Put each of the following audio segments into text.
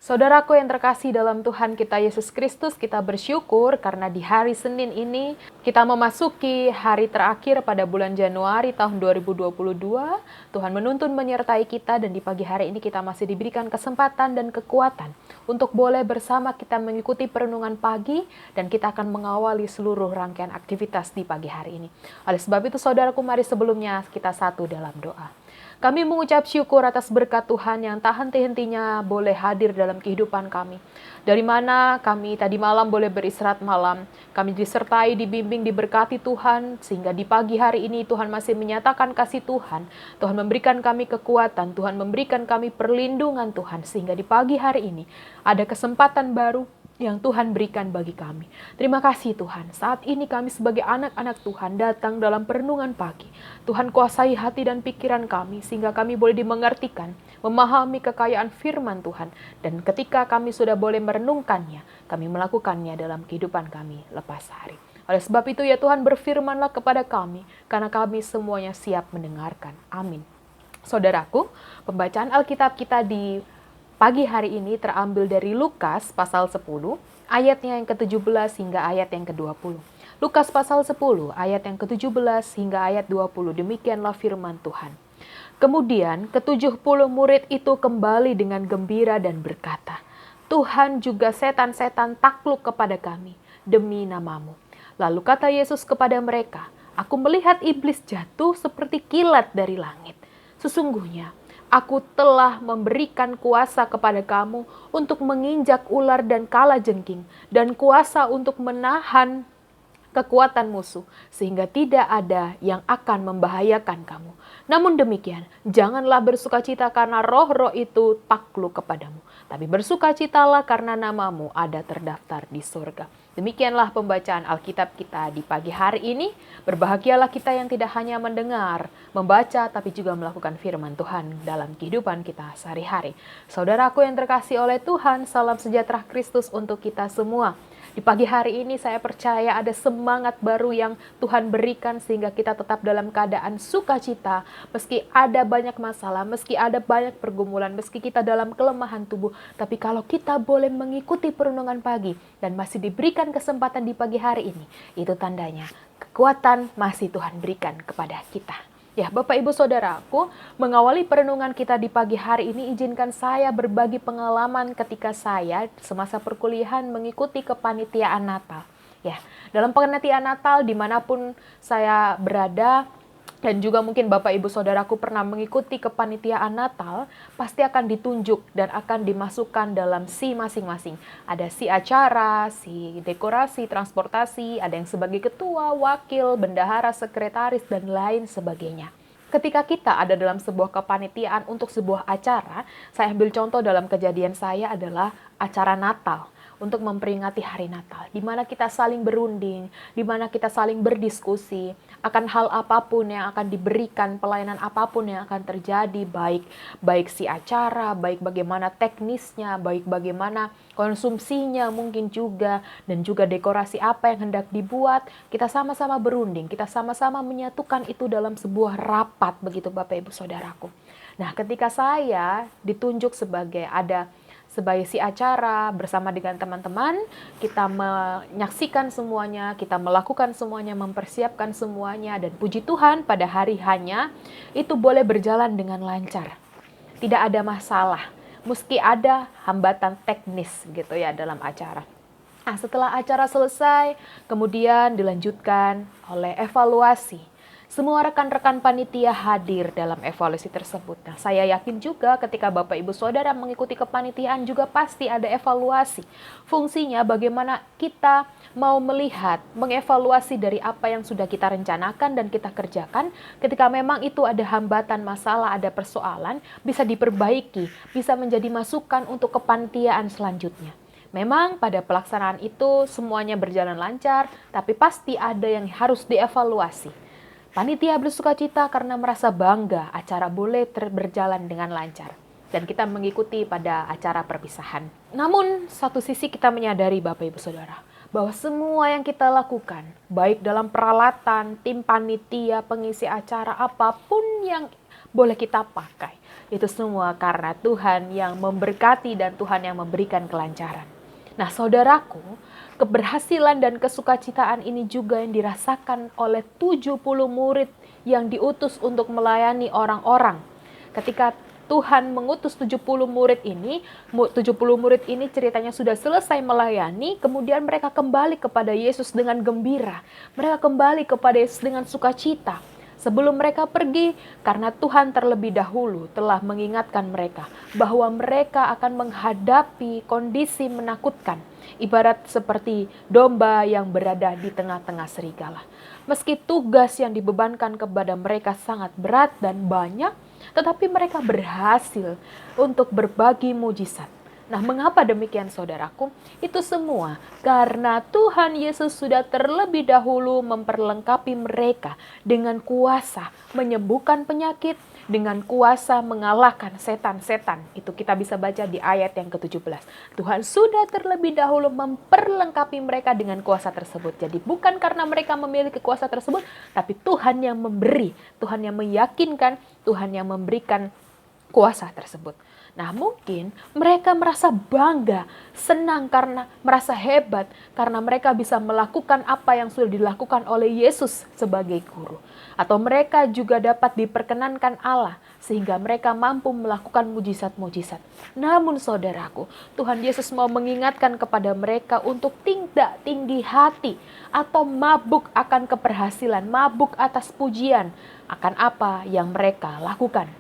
Saudaraku yang terkasih dalam Tuhan kita Yesus Kristus, kita bersyukur karena di hari Senin ini kita memasuki hari terakhir pada bulan Januari tahun 2022. Tuhan menuntun menyertai kita dan di pagi hari ini kita masih diberikan kesempatan dan kekuatan untuk boleh bersama kita mengikuti perenungan pagi dan kita akan mengawali seluruh rangkaian aktivitas di pagi hari ini. Oleh sebab itu saudaraku, mari sebelumnya kita satu dalam doa. Kami mengucap syukur atas berkat Tuhan yang tak henti-hentinya boleh hadir dalam kehidupan kami. Dari mana kami tadi malam boleh beristirahat malam, kami disertai, dibimbing, diberkati Tuhan, sehingga di pagi hari ini Tuhan masih menyatakan kasih Tuhan. Tuhan memberikan kami kekuatan, Tuhan memberikan kami perlindungan Tuhan, sehingga di pagi hari ini ada kesempatan baru yang Tuhan berikan bagi kami. Terima kasih Tuhan, saat ini kami sebagai anak-anak Tuhan datang dalam perenungan pagi. Tuhan kuasai hati dan pikiran kami, sehingga kami boleh dimengertikan, memahami kekayaan firman Tuhan. Dan ketika kami sudah boleh merenungkannya, kami melakukannya dalam kehidupan kami lepas hari. Oleh sebab itu ya Tuhan, berfirmanlah kepada kami, karena kami semuanya siap mendengarkan. Amin. Saudaraku, pembacaan Alkitab kita di pagi hari ini terambil dari Lukas pasal 10, ayatnya yang ke-17 hingga ayat yang ke-20. Lukas pasal 10, ayat yang ke-17 hingga ayat 20, demikianlah firman Tuhan. Kemudian ke-70 murid itu kembali dengan gembira dan berkata, Tuhan, juga setan-setan takluk kepada kami demi namamu. Lalu kata Yesus kepada mereka, Aku melihat iblis jatuh seperti kilat dari langit. Sesungguhnya, Aku telah memberikan kuasa kepada kamu untuk menginjak ular dan kalajengking, dan kuasa untuk menahan kekuatan musuh, sehingga tidak ada yang akan membahayakan kamu. Namun demikian, janganlah bersukacita karena roh-roh itu takluk kepadamu, tapi bersukacitalah karena namamu ada terdaftar di surga. Demikianlah pembacaan Alkitab kita di pagi hari ini. Berbahagialah kita yang tidak hanya mendengar, membaca, tapi juga melakukan firman Tuhan dalam kehidupan kita sehari-hari. Saudaraku yang terkasih oleh Tuhan, salam sejahtera Kristus untuk kita semua. Di pagi hari ini saya percaya ada semangat baru yang Tuhan berikan sehingga kita tetap dalam keadaan sukacita. Meski ada banyak masalah, meski ada banyak pergumulan, meski kita dalam kelemahan tubuh. Tapi kalau kita boleh mengikuti perenungan pagi dan masih diberikan kesempatan di pagi hari ini, itu tandanya kekuatan masih Tuhan berikan kepada kita. Ya, Bapak Ibu Saudaraku, mengawali perenungan kita di pagi hari ini, izinkan saya berbagi pengalaman ketika saya semasa perkuliahan mengikuti kepanitiaan Natal. Ya, dalam pengertian Natal dimanapun saya berada, dan juga mungkin Bapak Ibu Saudaraku pernah mengikuti kepanitiaan Natal, pasti akan ditunjuk dan akan dimasukkan dalam si masing-masing. Ada si acara, si dekorasi, transportasi, ada yang sebagai ketua, wakil, bendahara, sekretaris, dan lain sebagainya. Ketika kita ada dalam sebuah kepanitiaan untuk sebuah acara, saya ambil contoh dalam kejadian saya adalah acara Natal. Untuk memperingati hari Natal, di mana kita saling berunding, di mana kita saling berdiskusi akan hal apapun yang akan diberikan, pelayanan apapun yang akan terjadi, baik si acara, baik bagaimana teknisnya, baik bagaimana konsumsinya mungkin juga, dan juga dekorasi apa yang hendak dibuat, kita sama-sama berunding, kita sama-sama menyatukan itu dalam sebuah rapat, begitu Bapak Ibu Saudaraku. Nah, ketika saya ditunjuk sebagai si acara bersama dengan teman-teman, kita menyaksikan semuanya, kita melakukan semuanya, mempersiapkan semuanya, dan puji Tuhan pada hari hanya itu boleh berjalan dengan lancar. Tidak ada masalah, meski ada hambatan teknis gitu ya dalam acara. Nah, setelah acara selesai, kemudian dilanjutkan oleh evaluasi. Semua rekan-rekan panitia hadir dalam evaluasi tersebut. Nah, saya yakin juga ketika Bapak Ibu Saudara mengikuti kepanitiaan juga pasti ada evaluasi. Fungsinya bagaimana kita mau melihat, mengevaluasi dari apa yang sudah kita rencanakan dan kita kerjakan. Ketika memang itu ada hambatan, masalah, ada persoalan, bisa diperbaiki, bisa menjadi masukan untuk kepanitiaan selanjutnya. Memang pada pelaksanaan itu semuanya berjalan lancar, tapi pasti ada yang harus dievaluasi. Panitia bersukacita karena merasa bangga acara boleh berjalan dengan lancar. Dan kita mengikuti pada acara perpisahan. Namun, satu sisi kita menyadari Bapak Ibu Saudara, bahwa semua yang kita lakukan, baik dalam peralatan, tim panitia, pengisi acara, apapun yang boleh kita pakai. Itu semua karena Tuhan yang memberkati dan Tuhan yang memberikan kelancaran. Nah, saudaraku, keberhasilan dan kesukacitaan ini juga yang dirasakan oleh 70 murid yang diutus untuk melayani orang-orang. Ketika Tuhan mengutus 70 murid ini, 70 murid ini ceritanya sudah selesai melayani, kemudian mereka kembali kepada Yesus dengan gembira. Mereka kembali kepada Yesus dengan sukacita. Sebelum mereka pergi, karena Tuhan terlebih dahulu telah mengingatkan mereka bahwa mereka akan menghadapi kondisi menakutkan, ibarat seperti domba yang berada di tengah-tengah serigala. Meski tugas yang dibebankan kepada mereka sangat berat dan banyak, tetapi mereka berhasil untuk berbagi mujizat. Nah, mengapa demikian saudaraku? Itu semua karena Tuhan Yesus sudah terlebih dahulu memperlengkapi mereka dengan kuasa menyembuhkan penyakit, dengan kuasa mengalahkan setan-setan. Itu kita bisa baca di ayat yang ke-17. Tuhan sudah terlebih dahulu memperlengkapi mereka dengan kuasa tersebut. Jadi bukan karena mereka memiliki kuasa tersebut, tapi Tuhan yang memberi, Tuhan yang meyakinkan, Tuhan yang memberikan kuasa tersebut. Nah, mungkin mereka merasa bangga, senang karena merasa hebat, karena mereka bisa melakukan apa yang sudah dilakukan oleh Yesus sebagai guru. Atau mereka juga dapat diperkenankan Allah, sehingga mereka mampu melakukan mujizat-mujizat. Namun saudaraku, Tuhan Yesus mau mengingatkan kepada mereka untuk tidak tinggi hati, atau mabuk akan keberhasilan, mabuk atas pujian, akan apa yang mereka lakukan.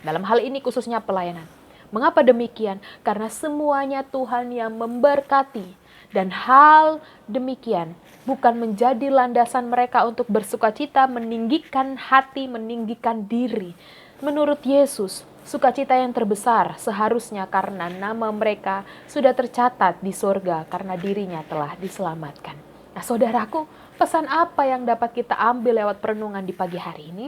Dalam hal ini khususnya pelayanan. Mengapa demikian? Karena semuanya Tuhan yang memberkati. Dan hal demikian bukan menjadi landasan mereka untuk bersukacita, meninggikan hati, meninggikan diri. Menurut Yesus, sukacita yang terbesar seharusnya karena nama mereka sudah tercatat di surga karena dirinya telah diselamatkan. Nah, saudaraku, pesan apa yang dapat kita ambil lewat perenungan di pagi hari ini?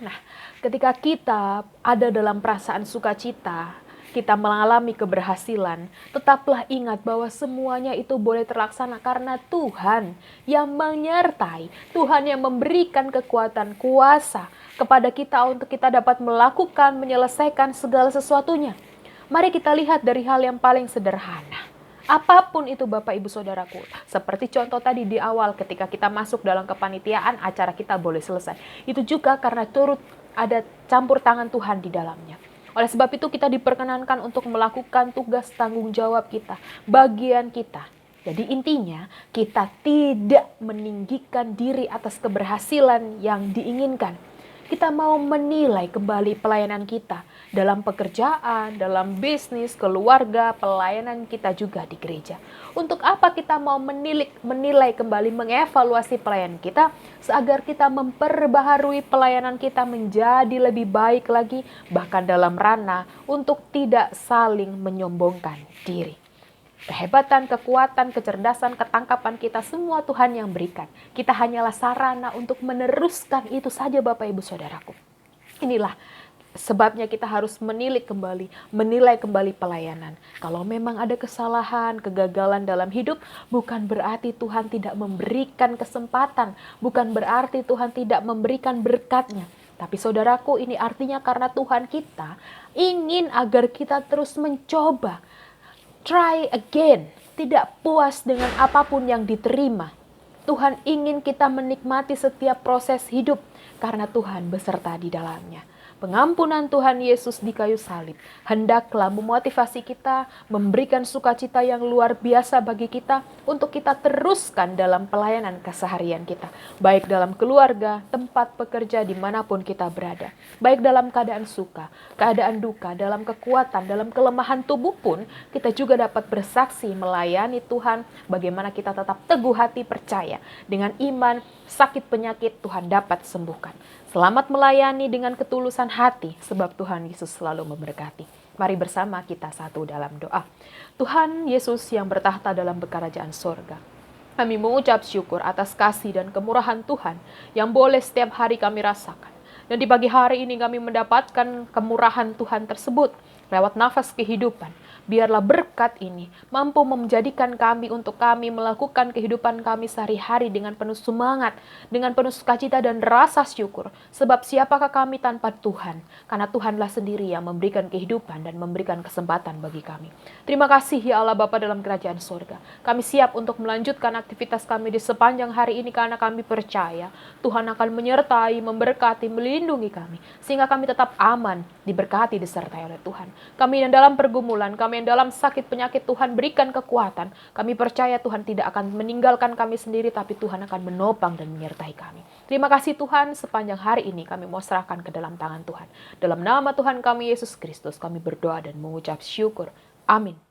Nah, ketika kita ada dalam perasaan sukacita, kita mengalami keberhasilan, tetaplah ingat bahwa semuanya itu boleh terlaksana karena Tuhan yang menyertai, Tuhan yang memberikan kekuatan, kuasa kepada kita untuk kita dapat melakukan, menyelesaikan segala sesuatunya. Mari kita lihat dari hal yang paling sederhana. Apapun itu Bapak Ibu Saudaraku, seperti contoh tadi di awal ketika kita masuk dalam kepanitiaan, acara kita boleh selesai. Itu juga karena turut ada campur tangan Tuhan di dalamnya. Oleh sebab itu kita diperkenankan untuk melakukan tugas tanggung jawab kita, bagian kita. Jadi intinya kita tidak meninggikan diri atas keberhasilan yang diinginkan. Kita mau menilai kembali pelayanan kita dalam pekerjaan, dalam bisnis, keluarga, pelayanan kita juga di gereja. Untuk apa kita mau menilai kembali, mengevaluasi pelayanan kita, agar kita memperbaharui pelayanan kita menjadi lebih baik lagi, bahkan dalam ranah untuk tidak saling menyombongkan diri. Kehebatan, kekuatan, kecerdasan, ketangkapan kita semua Tuhan yang berikan. Kita hanyalah sarana untuk meneruskan itu saja Bapak Ibu Saudaraku. Inilah sebabnya kita harus menilai kembali pelayanan. Kalau memang ada kesalahan, kegagalan dalam hidup, bukan berarti Tuhan tidak memberikan kesempatan, bukan berarti Tuhan tidak memberikan berkatnya. Tapi saudaraku, ini artinya karena Tuhan kita ingin agar kita terus mencoba. Try again, tidak puas dengan apapun yang diterima. Tuhan ingin kita menikmati setiap proses hidup karena Tuhan beserta di dalamnya. Pengampunan Tuhan Yesus di kayu salib hendaklah memotivasi kita, memberikan sukacita yang luar biasa bagi kita untuk kita teruskan dalam pelayanan keseharian kita. Baik dalam keluarga, tempat pekerja, dimanapun kita berada. Baik dalam keadaan suka, keadaan duka, dalam kekuatan, dalam kelemahan tubuh pun kita juga dapat bersaksi melayani Tuhan. Bagaimana kita tetap teguh hati percaya dengan iman, sakit penyakit Tuhan dapat sembuhkan. Selamat melayani dengan ketulusan hati, sebab Tuhan Yesus selalu memberkati. Mari bersama kita satu dalam doa. Tuhan Yesus yang bertahta dalam kerajaan sorga, kami mengucap syukur atas kasih dan kemurahan Tuhan yang boleh setiap hari kami rasakan. Dan di pagi hari ini kami mendapatkan kemurahan Tuhan tersebut lewat nafas kehidupan. Biarlah berkat ini mampu menjadikan kami untuk kami melakukan kehidupan kami sehari-hari dengan penuh semangat, dengan penuh sukacita dan rasa syukur. Sebab siapakah kami tanpa Tuhan? Karena Tuhanlah sendiri yang memberikan kehidupan dan memberikan kesempatan bagi kami. Terima kasih ya Allah Bapa dalam kerajaan surga. Kami siap untuk melanjutkan aktivitas kami di sepanjang hari ini karena kami percaya Tuhan akan menyertai, memberkati, melindungi kami. Sehingga kami tetap aman, diberkati, disertai oleh Tuhan. Kami yang dalam pergumulan, kami yang dalam sakit penyakit, Tuhan berikan kekuatan. Kami percaya Tuhan tidak akan meninggalkan kami sendiri, tapi Tuhan akan menopang dan menyertai kami. Terima kasih Tuhan, sepanjang hari ini kami mau serahkan ke dalam tangan Tuhan. Dalam nama Tuhan kami Yesus Kristus, kami berdoa dan mengucap syukur. Amin.